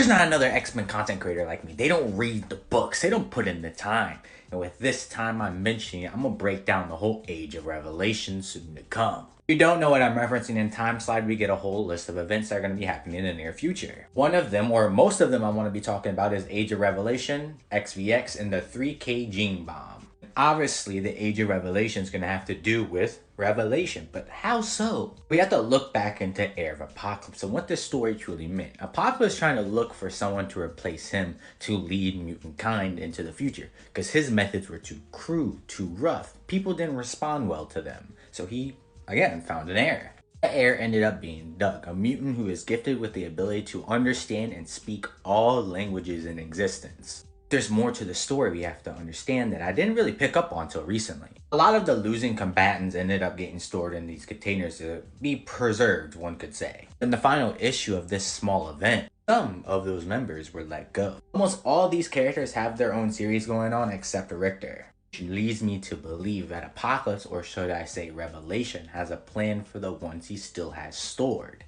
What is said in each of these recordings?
There's not another X-Men content creator like me. They don't read the books. They don't put in the time. And with this time I'm mentioning it, I'm going to break down the whole Age of Revelation soon to come. If you don't know what I'm referencing in Time Slide, we get a whole list of events that are going to be happening in the near future. One of them, or most of them I want to be talking about, is Age of Revelation, XVX, and the 3K Gene Bomb. Obviously, the Age of Revelation is going to have to do with Revelation, but how so? We have to look back into Heir of Apocalypse and what this story truly meant. Apocalypse is trying to look for someone to replace him to lead mutant kind into the future, because his methods were too crude, too rough. People didn't respond well to them, so he, again, found an heir. The heir ended up being Doug, a mutant who is gifted with the ability to understand and speak all languages in existence. There's more to the story we have to understand that I didn't really pick up on until recently. A lot of the losing combatants ended up getting stored in these containers to be preserved, one could say. In the final issue of this small event, some of those members were let go. Almost all these characters have their own series going on except Richter, which leads me to believe that Apocalypse, or should I say Revelation, has a plan for the ones he still has stored.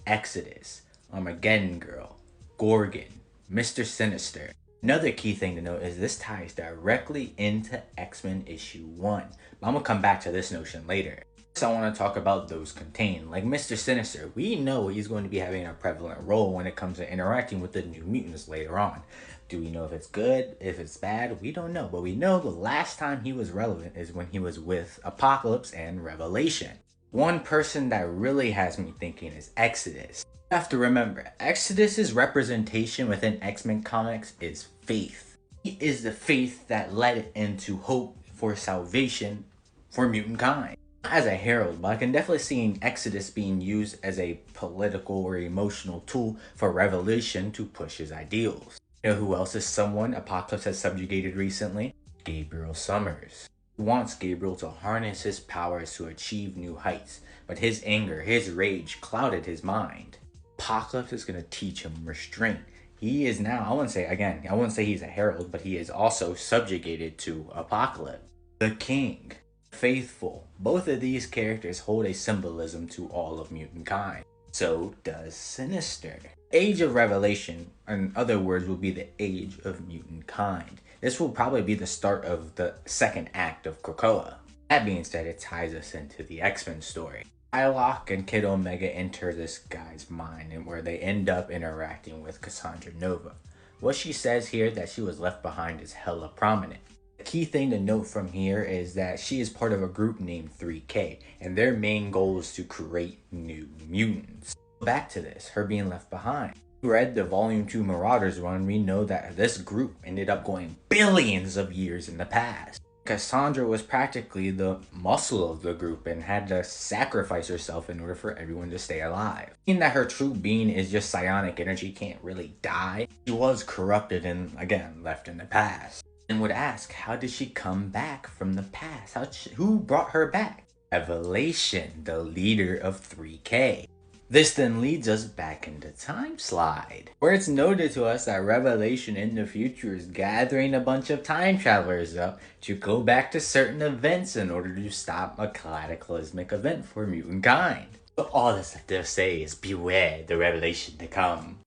Exodus, Armageddon Girl, Gorgon, Mr. Sinister. Another key thing to note is this ties directly into X-Men issue 1, but I'm going to come back to this notion later. First, I want to talk about those contained. Like Mr. Sinister, we know he's going to be having a prevalent role when it comes to interacting with the New Mutants later on. Do we know if it's good, if it's bad? We don't know, but we know the last time he was relevant is when he was with Apocalypse and Revelation. One person that really has me thinking is Exodus. You have to remember, Exodus's representation within X-Men comics is faith. He is the faith that led into hope for salvation for mutant kind. Not as a herald, but I can definitely see Exodus being used as a political or emotional tool for Revelation to push his ideals. You know who else is someone Apocalypse has subjugated recently? Gabriel Summers. He wants Gabriel to harness his powers to achieve new heights, but his anger, his rage clouded his mind. Apocalypse is going to teach him restraint. He is now, I wouldn't say he's a herald, but he is also subjugated to Apocalypse. The King, Faithful. Both of these characters hold a symbolism to all of mutant kind. So does Sinister. Age of Revelation, in other words, will be the Age of Mutant Kind. This will probably be the start of the second act of Krakoa. That being said, it ties us into the X-Men story. Psylocke and Kid Omega enter this guy's mind, and where they end up interacting with Cassandra Nova. What she says here that she was left behind is hella prominent. The key thing to note from here is that she is part of a group named 3K, and their main goal is to create new mutants. Back to this, her being left behind. We read the Volume 2 Marauders run, we know that this group ended up going billions of years in the past. Cassandra was practically the muscle of the group and had to sacrifice herself in order for everyone to stay alive. Being that her true being is just psionic energy, can't really die, she was corrupted and, again, left in the past. And would ask, how did she come back from the past? Who brought her back? Revelation, the leader of 3K. This then leads us back into Time Slide, where it's noted to us that Revelation in the future is gathering a bunch of time travelers up to go back to certain events in order to stop a cataclysmic event for mutant kind. But all that's left to say is beware the revelation to come.